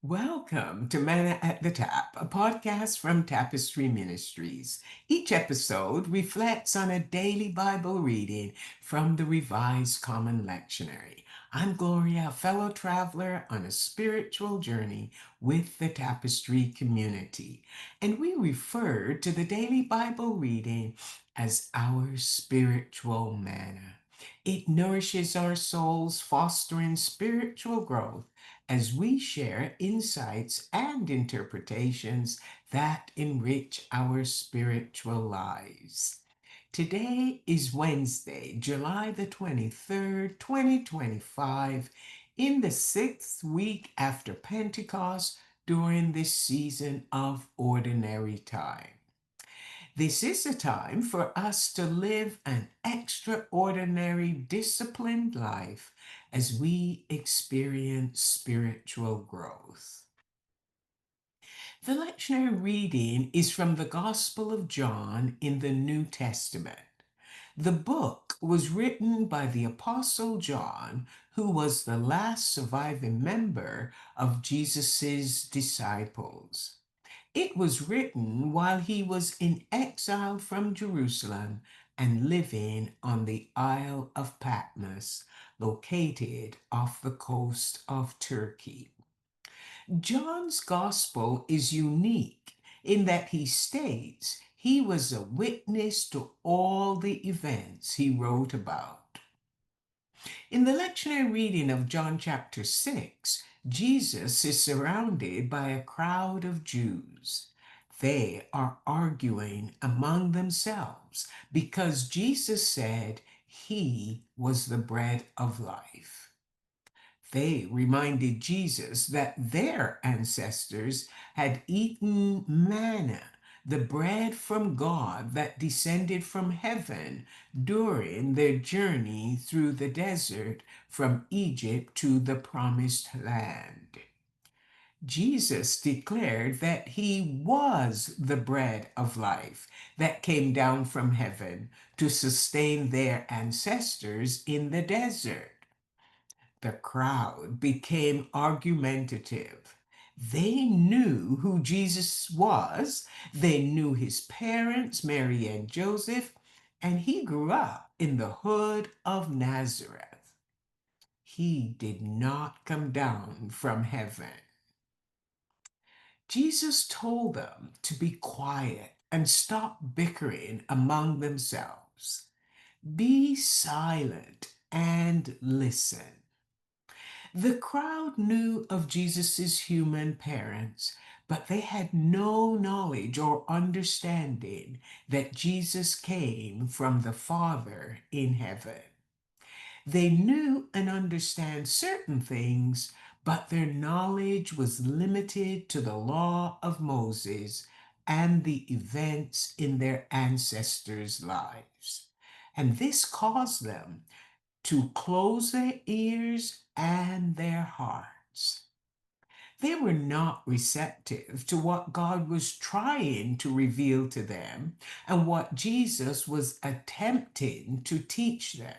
Welcome to Manna at the Tap, a podcast from Tapestry Ministries. Each episode reflects on a daily Bible reading from the Revised Common Lectionary. I'm Gloria, a fellow traveler on a spiritual journey with the Tapestry community, and we refer to the daily Bible reading as our spiritual manna. It nourishes our souls, fostering spiritual growth as we share insights and interpretations that enrich our spiritual lives. Today is Wednesday, July the 23rd, 2025, in the sixth week after Pentecost during this season of ordinary time. This is a time for us to live an extraordinary, disciplined life as we experience spiritual growth. The lectionary reading is from the Gospel of John in the New Testament. The book was written by the Apostle John, who was the last surviving member of Jesus' disciples. It was written while he was in exile from Jerusalem and living on the Isle of Patmos, located off the coast of Turkey. John's gospel is unique in that he states he was a witness to all the events he wrote about. In the lectionary reading of John chapter 6, Jesus is surrounded by a crowd of Jews. They are arguing among themselves because Jesus said he was the bread of life. They reminded Jesus that their ancestors had eaten manna, the bread from God that descended from heaven during their journey through the desert from Egypt to the promised land. Jesus declared that he was the bread of life that came down from heaven to sustain their ancestors in the desert. The crowd became argumentative. They knew who Jesus was. They knew his parents, Mary and Joseph, and he grew up in the hood of Nazareth. He did not come down from heaven. Jesus told them to be quiet and stop bickering among themselves. Be silent and listen. The crowd knew of Jesus' human parents, but they had no knowledge or understanding that Jesus came from the Father in heaven. They knew and understand certain things, but their knowledge was limited to the law of Moses and the events in their ancestors' lives. And this caused them to close their ears and their hearts. They were not receptive to what God was trying to reveal to them and what Jesus was attempting to teach them.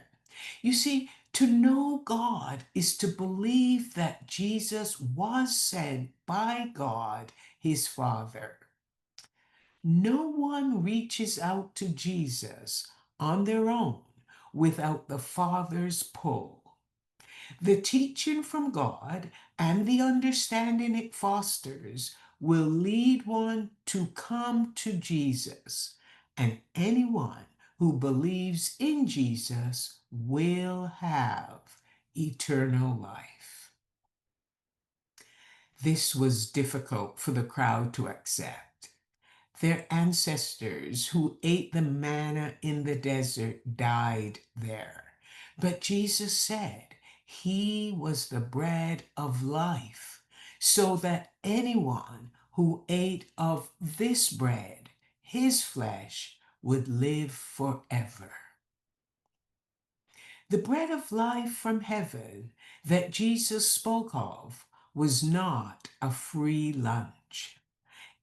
You see, to know God is to believe that Jesus was sent by God, his Father. No one reaches out to Jesus on their own without the Father's pull. The teaching from God and the understanding it fosters will lead one to come to Jesus, and anyone who believes in Jesus will have eternal life. This was difficult for the crowd to accept. Their ancestors who ate the manna in the desert died there. But Jesus said he was the bread of life, so that anyone who ate of this bread, his flesh, would live forever. The bread of life from heaven that Jesus spoke of was not a free lunch.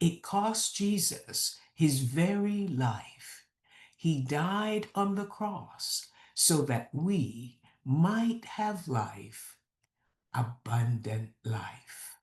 It cost Jesus his very life. He died on the cross so that we might have life, abundant life.